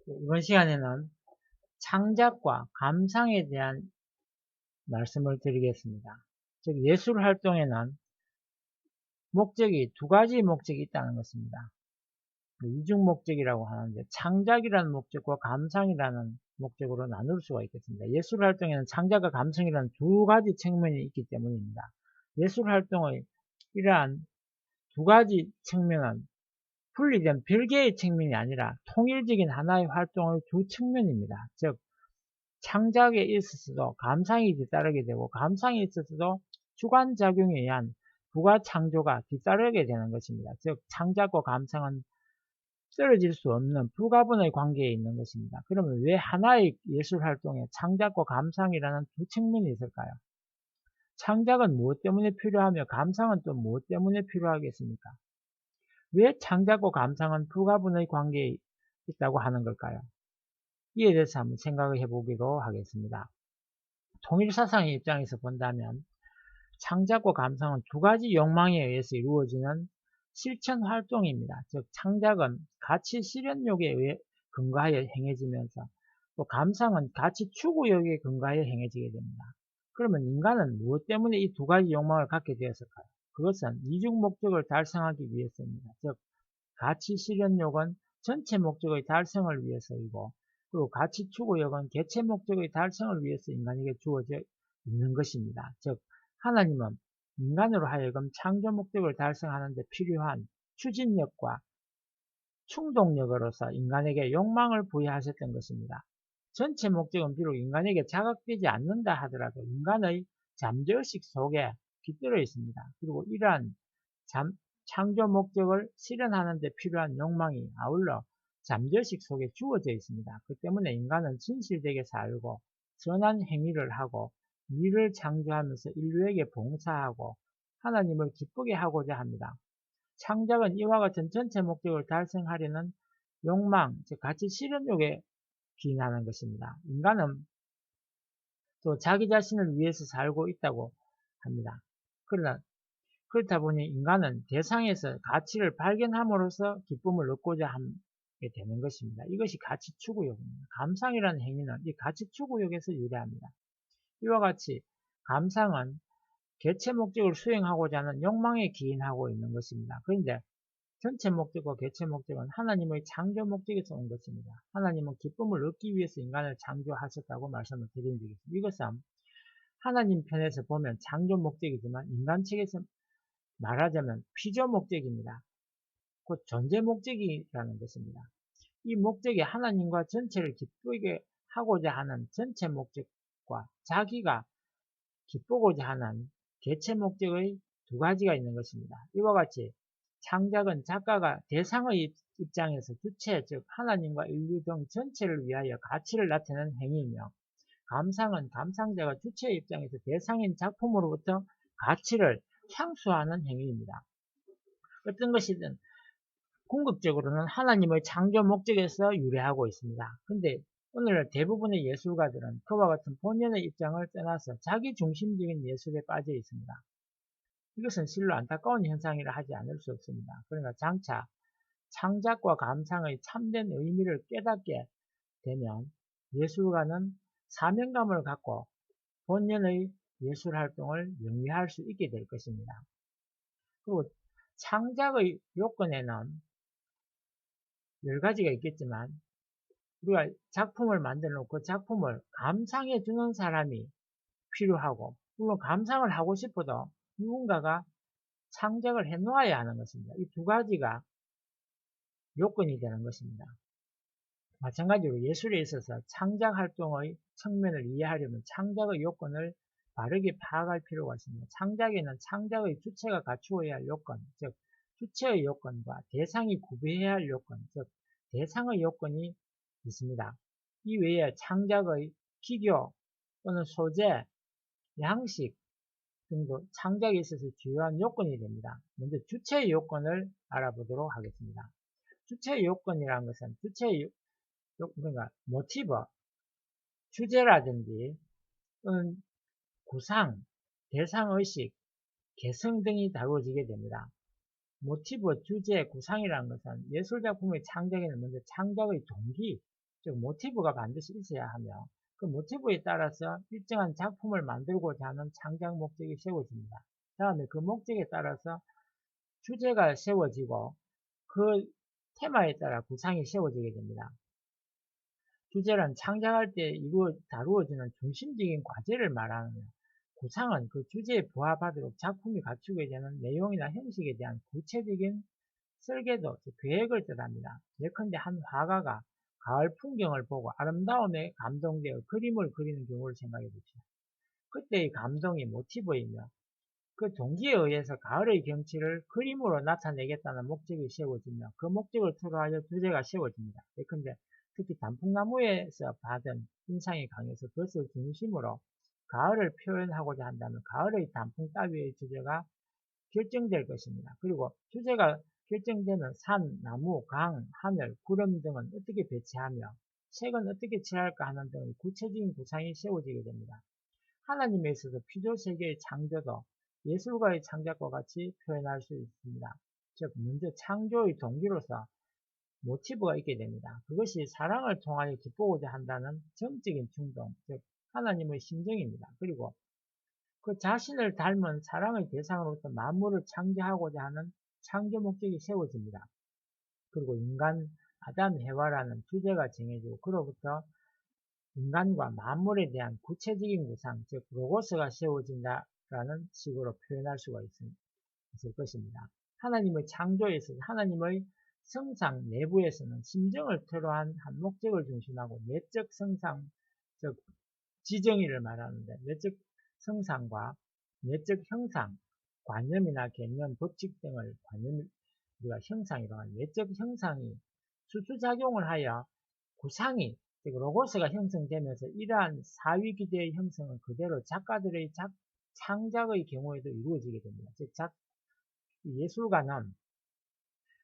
이번 시간에는 창작과 감상에 대한 말씀을 드리겠습니다. 즉 예술 활동에는 목적이 두 가지 목적이 있다는 것입니다. 이중 목적이라고 하는데 창작이라는 목적과 감상이라는 목적으로 나눌 수가 있겠습니다. 예술 활동에는 창작과 감성이라는 두 가지 측면이 있기 때문입니다. 예술 활동의 이러한 두 가지 측면은 분리된 별개의 측면이 아니라 통일적인 하나의 활동의 두 측면입니다. 즉 창작에 있어서도 감상이 뒤따르게 되고 감상에 있어서도 주관작용에 의한 부가창조가 뒤따르게 되는 것입니다. 즉 창작과 감상은 떨어질 수 없는 불가분의 관계에 있는 것입니다. 그러면 왜 하나의 예술활동에 창작과 감상이라는 두 측면이 있을까요? 창작은 무엇 때문에 필요하며 감상은 또 무엇 때문에 필요하겠습니까? 왜 창작과 감상은 불가분의 관계에 있다고 하는 걸까요? 이에 대해서 한번 생각을 해보기로 하겠습니다. 통일사상의 입장에서 본다면 창작과 감상은 두 가지 욕망에 의해서 이루어지는 실천활동입니다. 즉 창작은 가치 실현욕에 의해 근거하여 행해지면서 또 감상은 가치 추구욕에 근거하여 행해지게 됩니다. 그러면 인간은 무엇 때문에 이 두 가지 욕망을 갖게 되었을까요? 그것은 이중 목적을 달성하기 위해서입니다. 즉 가치 실현욕은 전체 목적의 달성을 위해서이고 그리고 가치 추구욕은 개체 목적의 달성을 위해서 인간에게 주어져 있는 것입니다. 즉 하나님은 인간으로 하여금 창조 목적을 달성하는 데 필요한 추진력과 충동력으로서 인간에게 욕망을 부여하셨던 것입니다. 전체 목적은 비록 인간에게 자각되지 않는다 하더라도 인간의 잠재의식 속에 깃들어 있습니다. 그리고 이러한 창조 목적을 실현하는 데 필요한 욕망이 아울러 잠재의식 속에 주어져 있습니다. 그 때문에 인간은 진실되게 살고 선한 행위를 하고 미를 창조하면서 인류에게 봉사하고 하나님을 기쁘게 하고자 합니다. 창작은 이와 같은 전체 목적을 달성하려는 욕망, 즉 가치 실현욕에 기인하는 것입니다. 인간은 또 자기 자신을 위해서 살고 있다고 합니다. 그러나 그렇다 보니 인간은 대상에서 가치를 발견함으로써 기쁨을 얻고자 하게 되는 것입니다. 이것이 가치 추구욕입니다. 감상이라는 행위는 이 가치 추구욕에서 유래합니다. 이와 같이 감상은 개체 목적을 수행하고자 하는 욕망에 기인하고 있는 것입니다. 그런데 전체 목적과 개체 목적은 하나님의 창조 목적에서 온 것입니다. 하나님은 기쁨을 얻기 위해서 인간을 창조하셨다고 말씀을 드린 적이 있습니다. 이것은 하나님 편에서 보면 창조 목적이지만 인간 측에서 말하자면 피조 목적입니다. 곧 존재 목적이라는 것입니다. 이 목적이 하나님과 전체를 기쁘게 하고자 하는 전체 목적과 자기가 기쁘고자 하는 개체 목적의 두 가지가 있는 것입니다. 이와 같이 창작은 작가가 대상의 입장에서 주체, 즉 하나님과 인류 등 전체를 위하여 가치를 나타내는 행위이며 감상은 감상자가 주체의 입장에서 대상인 작품으로부터 가치를 향수하는 행위입니다. 어떤 것이든 궁극적으로는 하나님의 창조 목적에서 유래하고 있습니다. 근데 오늘날 대부분의 예술가들은 그와 같은 본연의 입장을 떠나서 자기 중심적인 예술에 빠져 있습니다. 이것은 실로 안타까운 현상이라 하지 않을 수 없습니다. 그러나 장차 창작과 감상의 참된 의미를 깨닫게 되면 예술가는 사명감을 갖고 본연의 예술 활동을 영위할 수 있게 될 것입니다. 그리고 창작의 요건에는 여러 가지가 있겠지만 우리가 작품을 만들어 놓고 그 작품을 감상해 주는 사람이 필요하고 물론 감상을 하고 싶어도 누군가가 창작을 해 놓아야 하는 것입니다. 이 두 가지가 요건이 되는 것입니다. 마찬가지로 예술에 있어서 창작 활동의 측면을 이해하려면 창작의 요건을 바르게 파악할 필요가 있습니다. 창작에는 창작의 주체가 갖추어야 할 요건, 즉 주체의 요건과 대상이 구비해야 할 요건, 즉 대상의 요건이 있습니다. 이 외에 창작의 기교 또는 소재, 양식 등도 창작에 있어서 주요한 요건이 됩니다. 먼저 주체의 요건을 알아보도록 하겠습니다. 주체의 요건이라는 것은 주체의 그러니까 모티브, 주제라든지 또는 구상, 대상의식, 개성 등이 다루어지게 됩니다. 모티브, 주제, 구상이라는 것은 예술작품의 창작에는 먼저 창작의 동기, 즉 모티브가 반드시 있어야 하며 그 모티브에 따라서 일정한 작품을 만들고자 하는 창작 목적이 세워집니다. 다음에 그 목적에 따라서 주제가 세워지고 그 테마에 따라 구상이 세워지게 됩니다. 주제란 창작할 때 다루어지는 중심적인 과제를 말하며 구상은 그 주제에 부합하도록 작품이 갖추게 되는 내용이나 형식에 대한 구체적인 설계도, 계획을 뜻합니다. 예컨대 한 화가가 가을 풍경을 보고 아름다움에 감동되어 그림을 그리는 경우를 생각해 봅시다. 그때의 감동이 모티브이며 그 동기에 의해서 가을의 경치를 그림으로 나타내겠다는 목적이 세워지며 그 목적을 토로하여 주제가 세워집니다. 예컨대 특히 단풍나무에서 받은 인상이 강해서 그것을 중심으로 가을을 표현하고자 한다면 가을의 단풍 따위의 주제가 결정될 것입니다. 그리고 주제가 결정되면 산, 나무, 강, 하늘, 구름 등은 어떻게 배치하며 색은 어떻게 칠할까 하는 등의 구체적인 구상이 세워지게 됩니다. 하나님에 있어서 피조세계의 창조도 예술가의 창작과 같이 표현할 수 있습니다. 즉 먼저 창조의 동기로서 모티브가 있게 됩니다. 그것이 사랑을 통하여 기쁘고자 한다는 정적인 충동, 즉 하나님의 심정입니다. 그리고 그 자신을 닮은 사랑의 대상으로부터 만물을 창조하고자 하는 창조 목적이 세워집니다. 그리고 인간, 아담, 해와라는 주제가 정해지고 그로부터 인간과 만물에 대한 구체적인 구상, 즉 로고스가 세워진다라는 식으로 표현할 수가 있을 것입니다. 하나님의 창조에 있어서 하나님의 성상 내부에서는 심정을 토로한 한 목적을 중심하고 내적 성상, 즉 지정의를 말하는데 내적 성상과 내적 형상, 관념이나 개념, 법칙 등을 우리가 형상이라고 하는 내적 형상이 수수작용을 하여 구상이, 즉 로고스가 형성되면서 이러한 사위기대의 형성은 그대로 작가들의 창작의 경우에도 이루어지게 됩니다. 즉 예술가는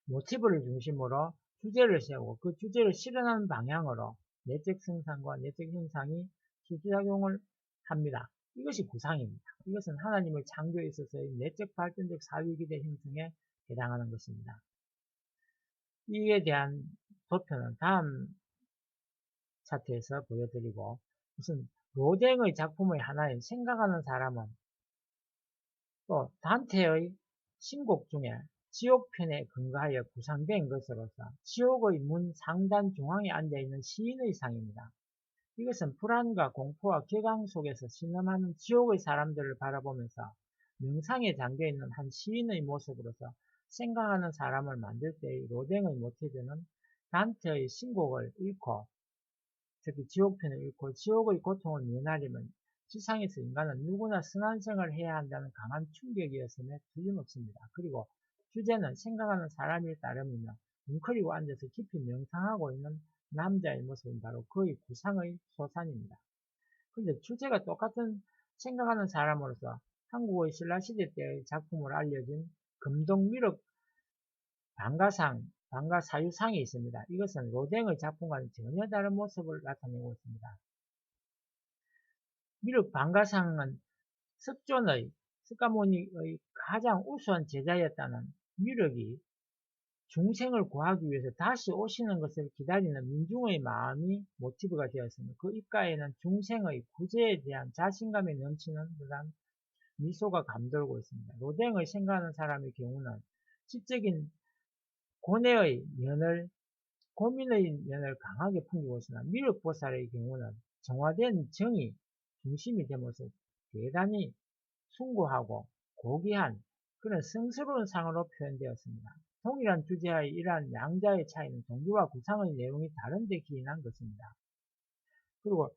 모티브를 중심으로 주제를 세우고 그 주제를 실현하는 방향으로 내적 성상과 내적 형상이 수수작용을 합니다. 이것이 구상입니다. 이것은 하나님의 창조에 있어서의 내적 발전적 사위기대 형성에 해당하는 것입니다. 이에 대한 도표는 다음 차트에서 보여드리고, 무슨 로댕의 작품의 하나인 생각하는 사람은 또 단테의 신곡 중에 지옥편에 근거하여 구상된 것으로서 지옥의 문 상단 중앙에 앉아있는 시인의 상입니다. 이것은 불안과 공포와 격앙 속에서 신음하는 지옥의 사람들을 바라보면서 명상에 잠겨있는 한 시인의 모습으로서 생각하는 사람을 만들 때의 로댕의 모티브는 단테의 신곡을 읽고, 특히 지옥편을 읽고 지옥의 고통을 면하려면 지상에서 인간은 누구나 선한 생을 해야 한다는 강한 충격이었음에 틀림없습니다. 그리고 주제는 생각하는 사람일 따름이며 웅크리고 앉아서 깊이 명상하고 있는 남자의 모습은 바로 그의 구상의 소산입니다. 그런데 주제가 똑같은 생각하는 사람으로서 한국의 신라시대 때의 작품으로 알려진 금동미륵 방가사유상이 있습니다. 이것은 로댕의 작품과는 전혀 다른 모습을 나타내고 있습니다. 미륵 방가상은 석가모니의 가장 우수한 제자였다는 미륵이 중생을 구하기 위해서 다시 오시는 것을 기다리는 민중의 마음이 모티브가 되었습니다. 그 입가에는 중생의 구제에 대한 자신감이 넘치는 듯한 미소가 감돌고 있습니다. 로댕의 생각하는 사람의 경우는 지적인 고뇌의 고민의 면을 강하게 풍기고 있으나 미륵보살의 경우는 정화된 정이 중심이 되면서 대단히 숭고하고 고귀한 그런 성스러운 상으로 표현되었습니다. 동일한 주제의 이러한 양자의 차이는 동기와 구상의 내용이 다른데 기인한 것입니다. 그리고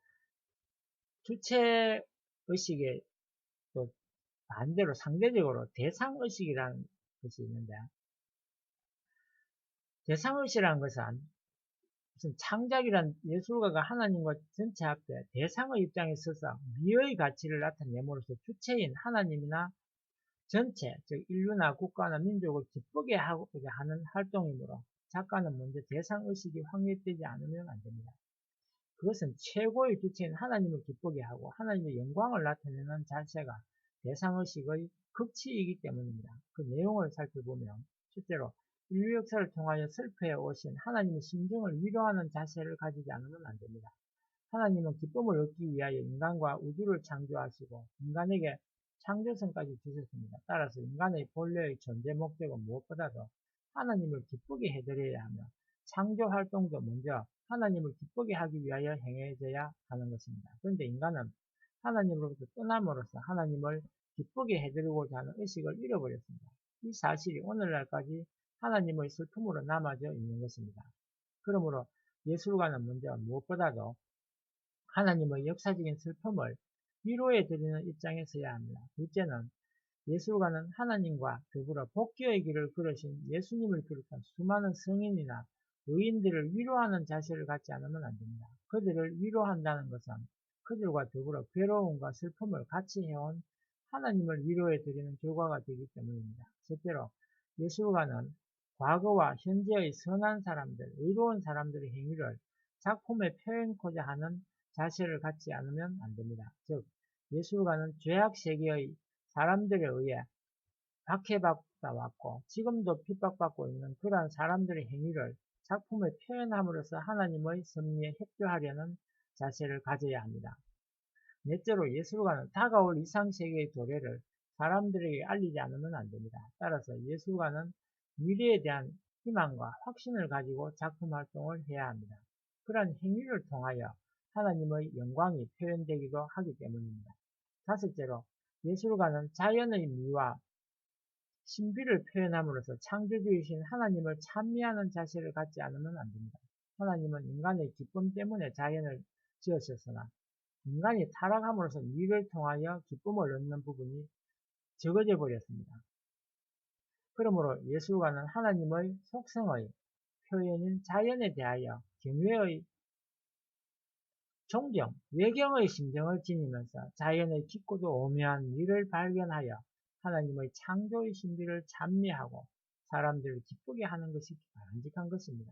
주체의식의 또 반대로 상대적으로 대상의식이라는 것이 있는데, 대상의식이라는 것은 무슨 창작이란 예술가가 하나님과 전체 앞에 대상의 입장에 서서 미의 가치를 나타내므로써 주체인 하나님이나 전체, 즉 인류나 국가나 민족을 기쁘게 하고자 하는 활동이므로 작가는 먼저 대상의식이 확립되지 않으면 안됩니다. 그것은 최고의 주체인 하나님을 기쁘게 하고 하나님의 영광을 나타내는 자체가 대상의식의 극치이기 때문입니다. 그 내용을 살펴보면 실제로 인류 역사를 통하여 슬퍼해 오신 하나님의 심정을 위로하는 자세를 가지지 않으면 안 됩니다. 하나님은 기쁨을 얻기 위하여 인간과 우주를 창조하시고 인간에게 창조성까지 주셨습니다. 따라서 인간의 본래의 존재 목적은 무엇보다도 하나님을 기쁘게 해드려야 하며 창조 활동도 먼저 하나님을 기쁘게 하기 위하여 행해져야 하는 것입니다. 그런데 인간은 하나님으로부터 떠남으로써 하나님을 기쁘게 해드리고자 하는 의식을 잃어버렸습니다. 이 사실이 오늘날까지 하나님의 슬픔으로 남아져 있는 것입니다. 그러므로 예술가는 먼저 무엇보다도 하나님의 역사적인 슬픔을 위로해 드리는 입장에 서야 합니다. 둘째는 예술가는 하나님과 더불어 복귀의 길을 걸으신 예수님을 비롯한 수많은 성인이나 의인들을 위로하는 자세를 갖지 않으면 안 됩니다. 그들을 위로한다는 것은 그들과 더불어 괴로움과 슬픔을 같이 해온 하나님을 위로해 드리는 결과가 되기 때문입니다. 셋째로 예술가는 과거와 현재의 선한 사람들, 의로운 사람들의 행위를 작품에 표현하고자 하는 자세를 갖지 않으면 안 됩니다. 즉, 예술가는 죄악 세계의 사람들에 의해 박해받다 왔고 지금도 핍박받고 있는 그러한 사람들의 행위를 작품에 표현함으로써 하나님의 섭리에 협조하려는 자세를 가져야 합니다. 넷째로 예술가는 다가올 이상세계의 도래를 사람들에게 알리지 않으면 안 됩니다. 따라서 예술가는 미래에 대한 희망과 확신을 가지고 작품 활동을 해야 합니다. 그러한 행위를 통하여 하나님의 영광이 표현되기도 하기 때문입니다. 다섯째로 예술가는 자연의 미와 신비를 표현함으로써 창조주이신 하나님을 찬미하는 자세를 갖지 않으면 안 됩니다. 하나님은 인간의 기쁨 때문에 자연을 지으셨으나 인간이 타락함으로써 미를 통하여 기쁨을 얻는 부분이 적어져 버렸습니다. 그러므로 예술가는 하나님의 속성의 표현인 자연에 대하여 경외의 존경, 외경의 심정을 지니면서 자연의 깊고도 오묘한 미를 발견하여 하나님의 창조의 신비를 찬미하고 사람들을 기쁘게 하는 것이 바람직한 것입니다.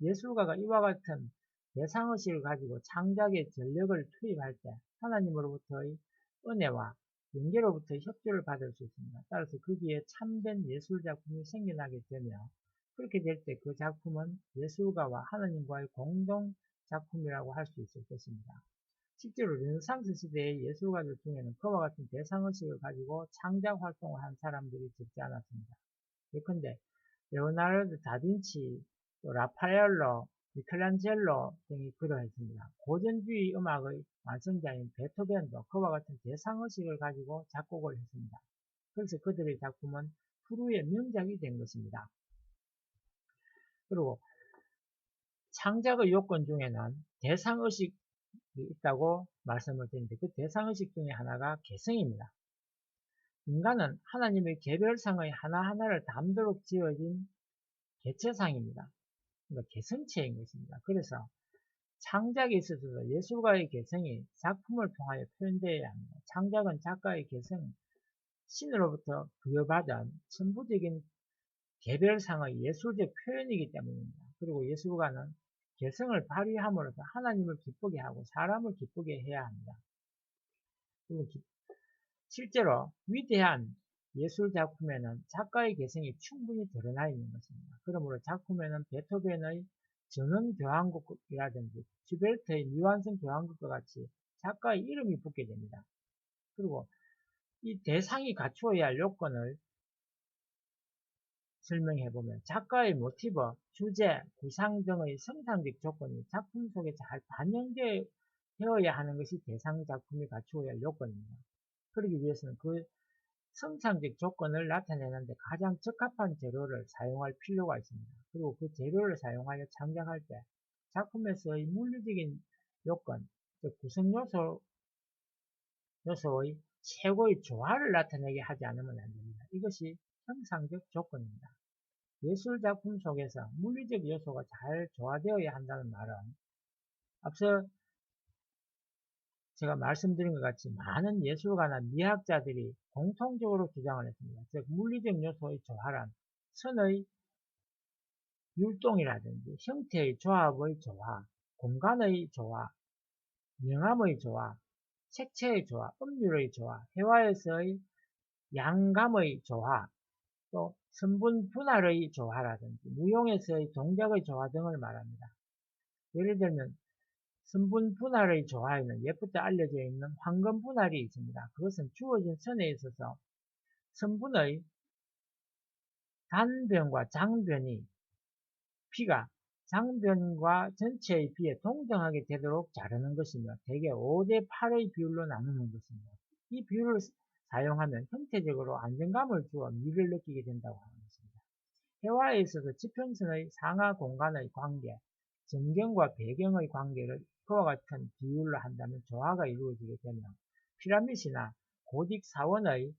예술가가 이와 같은 대상의식을 가지고 창작의 전력을 투입할 때 하나님으로부터의 은혜와 영계로부터의 협조를 받을 수 있습니다. 따라서 거기에 참된 예술작품이 생겨나게 되며 그렇게 될 때 그 작품은 예술가와 하나님과의 공동 작품이라고 할 수 있을 것입니다. 실제로 르네상스 시대의 예술가들 중에는 그와 같은 대상의식을 가지고 창작 활동을 한 사람들이 적지 않았습니다. 예컨대 레오나르도 다빈치, 또 라파엘로, 미켈란젤로 등이 그러했습니다. 고전주의 음악의 완성자인 베토벤도 그와 같은 대상의식을 가지고 작곡을 했습니다. 그래서 그들의 작품은 후루의 명작이 된 것입니다. 그리고 창작의 요건 중에는 대상의식이 있다고 말씀을 드리는데 그 대상의식 중에 하나가 개성입니다. 인간은 하나님의 개별상의 하나하나를 담도록 지어진 개체상입니다. 그러니까 개성체인 것입니다. 그래서 창작에 있어서도 예술가의 개성이 작품을 통하여 표현되어야 합니다. 창작은 작가의 개성, 신으로부터 부여받은 천부적인 개별상의 예술적 표현이기 때문입니다. 그리고 예술가는 개성을 발휘함으로써 하나님을 기쁘게 하고 사람을 기쁘게 해야 합니다. 그리고 실제로 위대한 예술 작품에는 작가의 개성이 충분히 드러나 있는 것입니다. 그러므로 작품에는 베토벤의 전원교향곡이라든지 슈베르트의 미완성 교향곡과 같이 작가의 이름이 붙게 됩니다. 그리고 이 대상이 갖추어야 할 요건을 설명해보면 작가의 모티브, 주제, 구상 등의 성상적 조건이 작품 속에 잘 반영되어야 하는 것이 대상 작품이 갖추어야 할 요건입니다. 그러기 위해서는 그 성상적 조건을 나타내는데 가장 적합한 재료를 사용할 필요가 있습니다. 그리고 그 재료를 사용하여 창작할 때 작품에서의 물리적인 요건, 즉 구성 요소의 최고의 조화를 나타내게 하지 않으면 안 됩니다. 이것이 형상적 조건입니다. 예술 작품 속에서 물리적 요소가 잘 조화되어야 한다는 말은 앞서 제가 말씀드린 것 같이 많은 예술가나 미학자들이 공통적으로 주장을 했습니다. 즉 물리적 요소의 조화란 선의 율동이라든지 형태의 조합의 조화, 공간의 조화, 명암의 조화, 색채의 조화, 음률의 조화, 회화에서의 양감의 조화, 또 성분 분할의 조화라든지 무용에서의 동작의 조화 등을 말합니다. 예를 들면 성분 분할의 조화에는 예부터 알려져 있는 황금 분할이 있습니다. 그것은 주어진 선에 있어서 성분의 단변과 장변이 피가 장변과 전체의 피에 동등하게 되도록 자르는 것이며 대개 5대 8의 비율로 나누는 것입니다. 이 비율을 사용하면 형태적으로 안정감을 주어 미를 느끼게 된다고 하는 것입니다. 회화에 있어서 지평선의 상하 공간의 관계, 전경과 배경의 관계를 그와 같은 비율로 한다면 조화가 이루어지게 되며 피라밋이나 고딕 사원의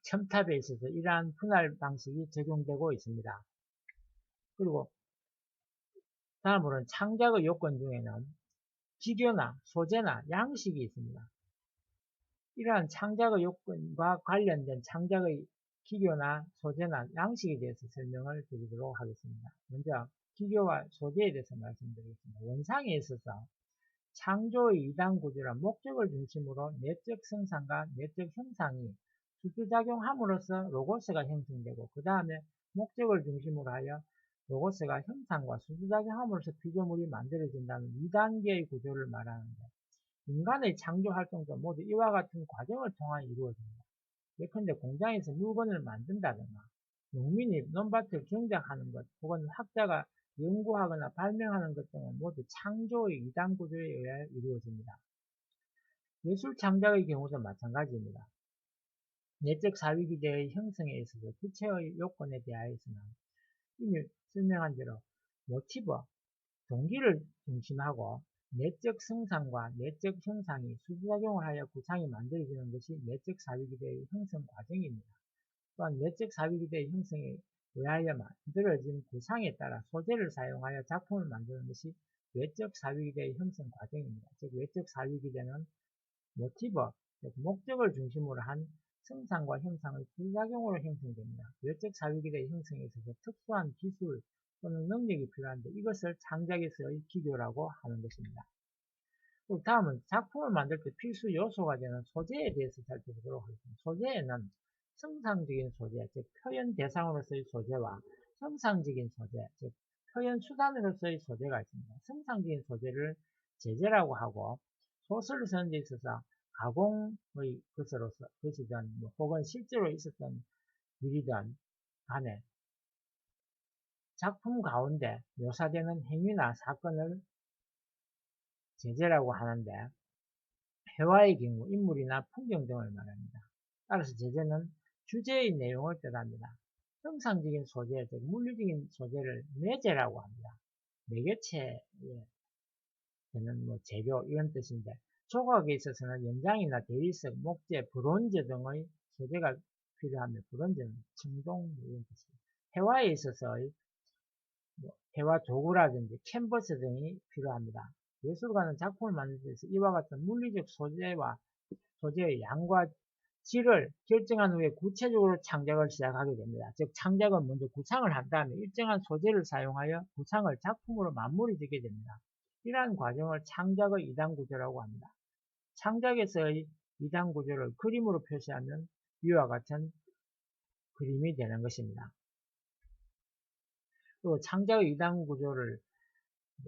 첨탑에 있어서 이러한 분할 방식이 적용되고 있습니다. 그리고 다음으로는 창작의 요건 중에는 기교나 소재나 양식이 있습니다. 이러한 창작의 요건과 관련된 창작의 기교나 소재나 양식에 대해서 설명을 드리도록 하겠습니다. 먼저 기교와 소재에 대해서 말씀드리겠습니다. 원상에 있어서 창조의 2단 구조란 목적을 중심으로 내적 생산과 내적 형상이 수주작용함으로써 로고스가 형성되고 그 다음에 목적을 중심으로 하여 로고스가 형상과 수주작용함으로써 피조물이 만들어진다는 2단계의 구조를 말하는데 인간의 창조 활동도 모두 이와 같은 과정을 통해 이루어집니다. 예컨대 공장에서 물건을 만든다든가 농민이 논밭을 경작하는 것 혹은 학자가 연구하거나 발명하는 것 등은 모두 창조의 2단 구조에 의해 이루어집니다. 예술 창작의 경우도 마찬가지입니다. 내적 사위기제의 형성에 있어서 주체의 요건에 대하여서는 이미 설명한 대로 모티브, 동기를 중심하고 내적 성상과 내적 형상이 수주작용을 하여 구상이 만들어지는 것이 내적 사위기제의 형성 과정입니다. 또한 내적 사위기제의 형성에 의하여 만들어진 구상에 따라 소재를 사용하여 작품을 만드는 것이 외적 사위기제의 형성 과정입니다. 즉 외적 사위기제는 모티브, 즉 목적을 중심으로 한 성상과 형상의 부작용으로 형성됩니다. 외적 사위기제의 형성에 있어서 특수한 기술 또는 능력이 필요한데 이것을 창작에서의 기교라고 하는 것입니다. 다음은 작품을 만들 때 필수 요소가 되는 소재에 대해서 살펴보도록 하겠습니다. 소재에는 성상적인 소재, 즉 표현 대상으로서의 소재와 형상적인 소재, 즉 표현 수단으로서의 소재가 있습니다. 성상적인 소재를 제재라고 하고 소설을 쓰는 데 있어서 가공의 것이든 혹은 실제로 있었던 일이든 간에 작품 가운데 묘사되는 행위나 사건을 제재라고 하는데 회화의 경우 인물이나 풍경 등을 말합니다. 따라서 제재는 주제의 내용을 뜻합니다. 형상적인 소재, 즉 물리적인 소재를 매제라고 합니다. 매개체에 되는 재료 이런 뜻인데 조각에 있어서는 연장이나 대리석, 목재, 브론즈 등의 소재가 필요하며 브론즈는 청동 이런 뜻입니다. 회화에 있어서의 회화 도구라든지 캔버스 등이 필요합니다. 예술가는 작품을 만들 때 이와 같은 물리적 소재와 소재의 양과 질을 결정한 후에 구체적으로 창작을 시작하게 됩니다. 즉 창작은 먼저 구상을 한 다음에 일정한 소재를 사용하여 구상을 작품으로 마무리 짓게 됩니다. 이러한 과정을 창작의 2단 구조라고 합니다. 창작에서의 2단 구조를 그림으로 표시하면 위와 같은 그림이 되는 것입니다. 또 창작의 2단 구조를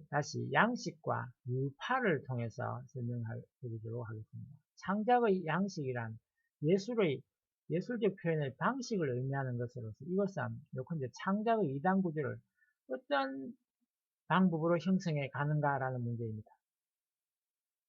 다시 양식과 유파를 통해서 설명해 드리도록 하겠습니다. 창작의 양식이란 예술적 표현의 방식을 의미하는 것으로서 이것은 요컨대 창작의 2단 구조를 어떤 방법으로 형성해 가는가라는 문제입니다.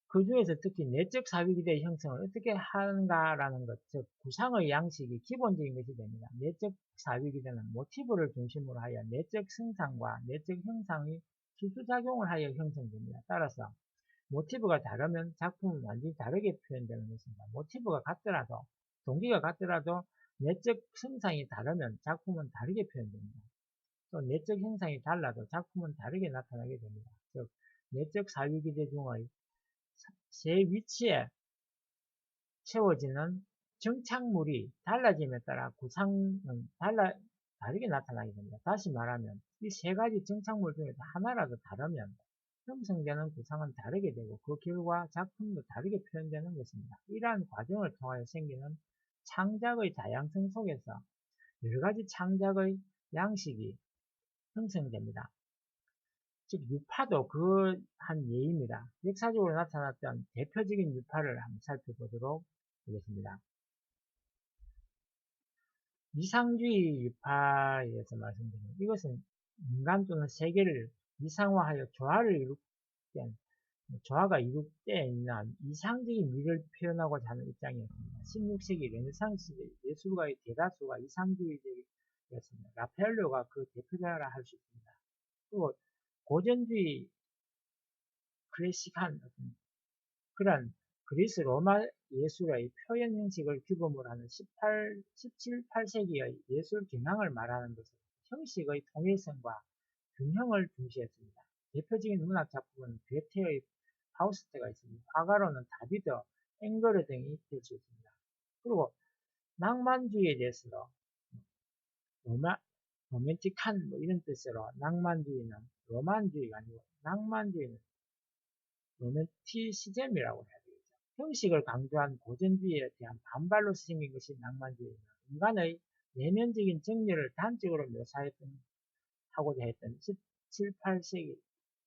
그 중에서 특히 내적 사위기대의 형성을 어떻게 하는가라는 것, 즉 구상의 양식이 기본적인 것이 됩니다. 내적 사위기대는 모티브를 중심으로 하여 내적 성상과 내적 형상이 수수작용을 하여 형성됩니다. 따라서 모티브가 다르면 작품은 완전히 다르게 표현되는 것입니다. 모티브가 같더라도 동기가 같더라도 내적 성상이 다르면 작품은 다르게 표현됩니다. 또 내적 형상이 달라도 작품은 다르게 나타나게 됩니다. 즉 내적 사위기대 중의 제 위치에 채워지는 정착물이 달라짐에 따라 구상은 다르게 나타나게 됩니다. 다시 말하면 이 세 가지 정착물 중에서 하나라도 다르면 형성되는 구상은 다르게 되고 그 결과 작품도 다르게 표현되는 것입니다. 이러한 과정을 통하여 생기는 창작의 다양성 속에서 여러가지 창작의 양식이 형성됩니다. 즉 유파도 그 한 예입니다. 역사적으로 나타났던 대표적인 유파를 한번 살펴보도록 하겠습니다. 이상주의 유파에 대해서 말씀드립니다. 이것은 인간 또는 세계를 이상화하여 조화가 이룩되어 있는 이상적인 미를 표현하고자 하는 입장이었습니다. 16세기 르네상스 예술가의 대다수가 이상주의적이었습니다. 라펠로가 그 대표자라 할 수 있습니다. 그리고 고전주의 클래식한 그런 그리스 로마 예술의 표현 형식을 규범으로 하는 17, 18세기의 예술 경향을 말하는 것은 형식의 통일성과 균형을 중시했습니다. 대표적인 문학 작품은 괴테의 파우스트가 있습니다. 화가로는 다비드, 앵거르 등이 될 수 있습니다. 그리고 낭만주의에 대해서도 로맨틱한 이런 뜻으로 낭만주의는 로만주의가 아니고 낭만주의는 로맨티시즘이라고 해야 되겠죠. 형식을 강조한 고전주의에 대한 반발로 생긴 것이 낭만주의입니다. 인간의 내면적인 정열을 단적으로 하고자 했던 17, 8세기,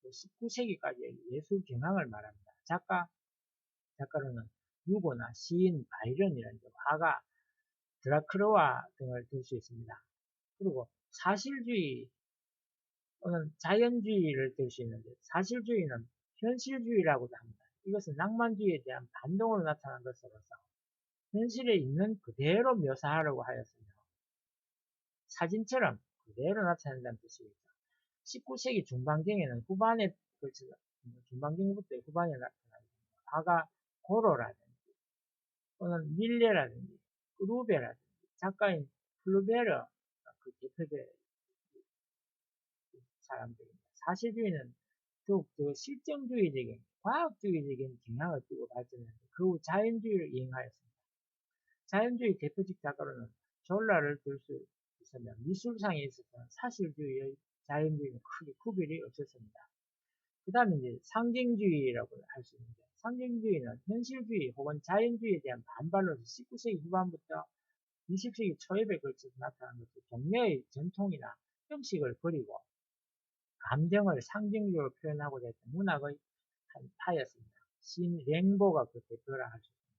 19세기까지의 예술 경향을 말합니다. 작가로는 유고나 시인, 바이런이라는 화가, 드라크로와 등을 들 수 있습니다. 그리고 사실주의 또는 자연주의를 들 수 있는데 사실주의는 현실주의라고도 합니다. 이것은 낭만주의에 대한 반동으로 나타난 것으로서 현실에 있는 그대로 묘사하려고 하였으며 사진처럼 그대로 나타낸다는 뜻이겠죠. 19세기 중반경에는 후반에 걸쳐서 중반경부터 후반에 나타나는 화가 고로라든지 또는 밀레라든지 루베라든지 작가인 플루베르 그 대표적 사람들입니다. 사실주의는 더욱 더 실정주의적인 과학주의적인 경향을 띠고 발전했는데 그 후 자연주의를 이행하였습니다. 자연주의 대표적 작가로는 졸라를 들 수 있으며 미술상에 있어서는 사실주의의 자연주의는 크게 구별이 없었습니다. 그 다음에 이제 상징주의라고 할 수 있는데 상징주의는 현실주의 혹은 자연주의에 대한 반발로서 19세기 후반부터 20세기 초엽에 걸쳐서 나타난 것이 동네의 전통이나 형식을 버리고 감정을 상징적으로 표현하고자 했던 문학의 한 파였습니다. 시인 랭보가 그 대표라 할 수 있습니다.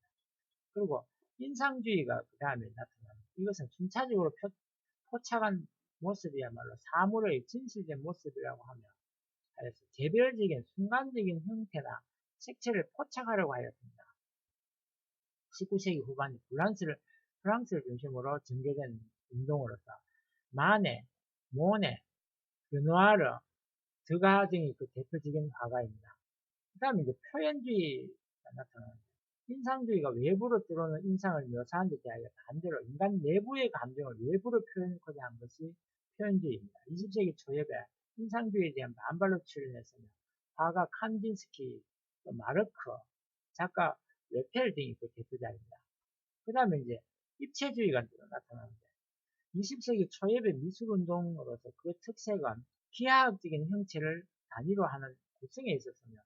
그리고 인상주의가 그 다음에 나타납니다. 이것은 순차적으로 포착한 모습이야말로 사물의 진실된 모습이라고 하며 하여서 개별적인 순간적인 형태나 색채를 포착하려고 하였습니다. 19세기 후반에 프랑스를 중심으로 전개된 운동으로서 마네, 모네, 르누아르, 드가 등이 그 대표적인 화가입니다. 그 다음에 이제 표현주의가 나타나는데 인상주의가 외부로 들어오는 인상을 묘사한 데 대하여 반대로 인간 내부의 감정을 외부로 표현하고자 한 것이 표현주의입니다. 20세기 초엽에 인상주의에 대한 반발로 출연했으며 화가 칸딘스키, 마르크, 작가 레펠 등이 그 대표자입니다. 그 다음에 이제 입체주의가 나타나는데 20세기 초엽의 미술운동으로서 그 특색은 기하학적인 형체를 단위로 하는 구성에 있었으며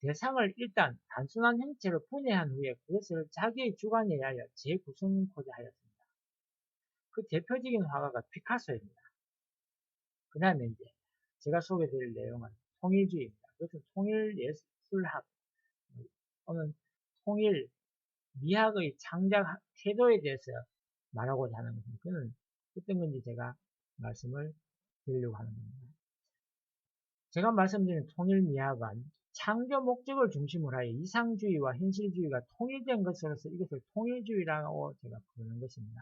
대상을 일단 단순한 형체로 분해한 후에 그것을 자기의 주관에 의하여 재구성하고자 하였습니다. 그 대표적인 화가가 피카소입니다. 그 다음에 이제 제가 소개드릴 내용은 통일주의입니다. 그것은 통일예술학 또는 통일 미학의 창작 태도에 대해서 말하고자 하는 것입니다. 그는 어떤 건지 제가 말씀을 드리려고 하는 겁니다. 제가 말씀드린 통일미학은 창조 목적을 중심으로 하여 이상주의와 현실주의가 통일된 것으로서 이것을 통일주의라고 제가 부르는 것입니다.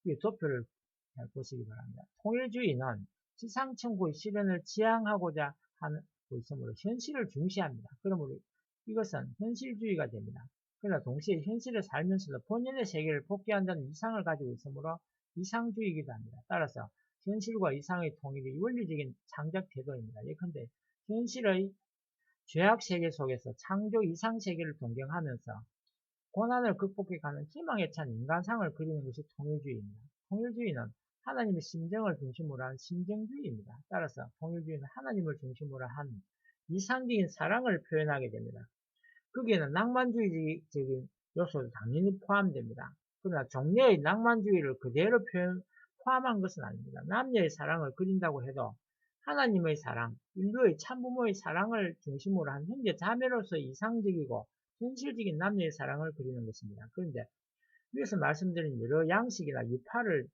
이 도표를 잘 보시기 바랍니다. 통일주의는 지상천국의 실현을 지향하고자 하고 있으므로 현실을 중시합니다. 그러므로 이것은 현실주의가 됩니다. 그러나 동시에 현실을 살면서도 본연의 세계를 복귀한다는 이상을 가지고 있으므로 이상주의이기도 합니다. 따라서 현실과 이상의 통일이 원리적인 창작 태도입니다. 예컨대 현실의 죄악 세계 속에서 창조 이상 세계를 동경하면서 고난을 극복해가는 희망에 찬 인간상을 그리는 것이 통일주의입니다. 통일주의는 하나님의 심정을 중심으로 한 심정주의입니다. 따라서 통일주의는 하나님을 중심으로 한 이상적인 사랑을 표현하게 됩니다. 거기에는 낭만주의적인 요소도 당연히 포함됩니다. 그러나 종려의 낭만주의를 그대로 포함한 것은 아닙니다. 남녀의 사랑을 그린다고 해도 하나님의 사랑, 인류의 참부모의 사랑을 중심으로 한 형제 자매로서의 이상적이고 현실적인 남녀의 사랑을 그리는 것입니다. 그런데 위에서 말씀드린 여러 양식이나 유파를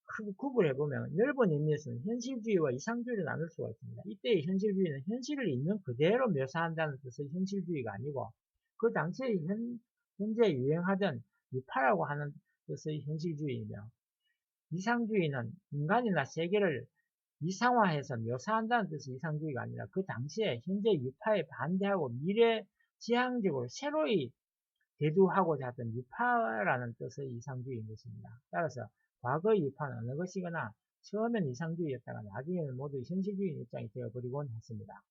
크게 구분해보면 넓은 의미에서는 현실주의와 이상주의로 나눌 수가 있습니다. 이때의 현실주의는 현실을 있는 그대로 묘사한다는 뜻의 현실주의가 아니고 그 당시에 현재 유행하던 유파라고 하는 뜻의 현실주의이며 이상주의는 인간이나 세계를 이상화해서 묘사한다는 뜻의 이상주의가 아니라 그 당시에 현재 유파에 반대하고 미래지향적으로 새로이 대두하고자 했던 유파라는 뜻의 이상주의인 것입니다. 따라서 과거의 유파는 어느 것이거나 처음엔 이상주의였다가 나중에는 모두 현실주의 입장이 되어버리곤 했습니다.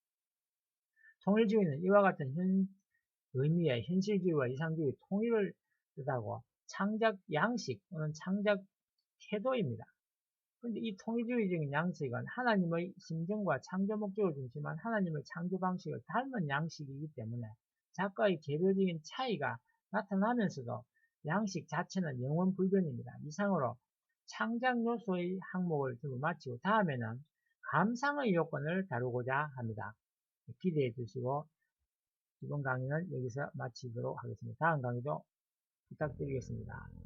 통일주의는 이와 같은 의미의 현실주의와 이상주의 통일을 뜻하고 창작 양식 또는 창작 태도입니다. 그런데 이 통일주의적인 양식은 하나님의 심정과 창조 목적을 중심한 하나님의 창조 방식을 닮은 양식이기 때문에 작가의 개별적인 차이가 나타나면서도 양식 자체는 영원 불변입니다. 이상으로 창작 요소의 항목을 전부 마치고 다음에는 감상의 요건을 다루고자 합니다. 기대해 주시고 이번 강의는 여기서 마치도록 하겠습니다. 다음 강의도 부탁드리겠습니다.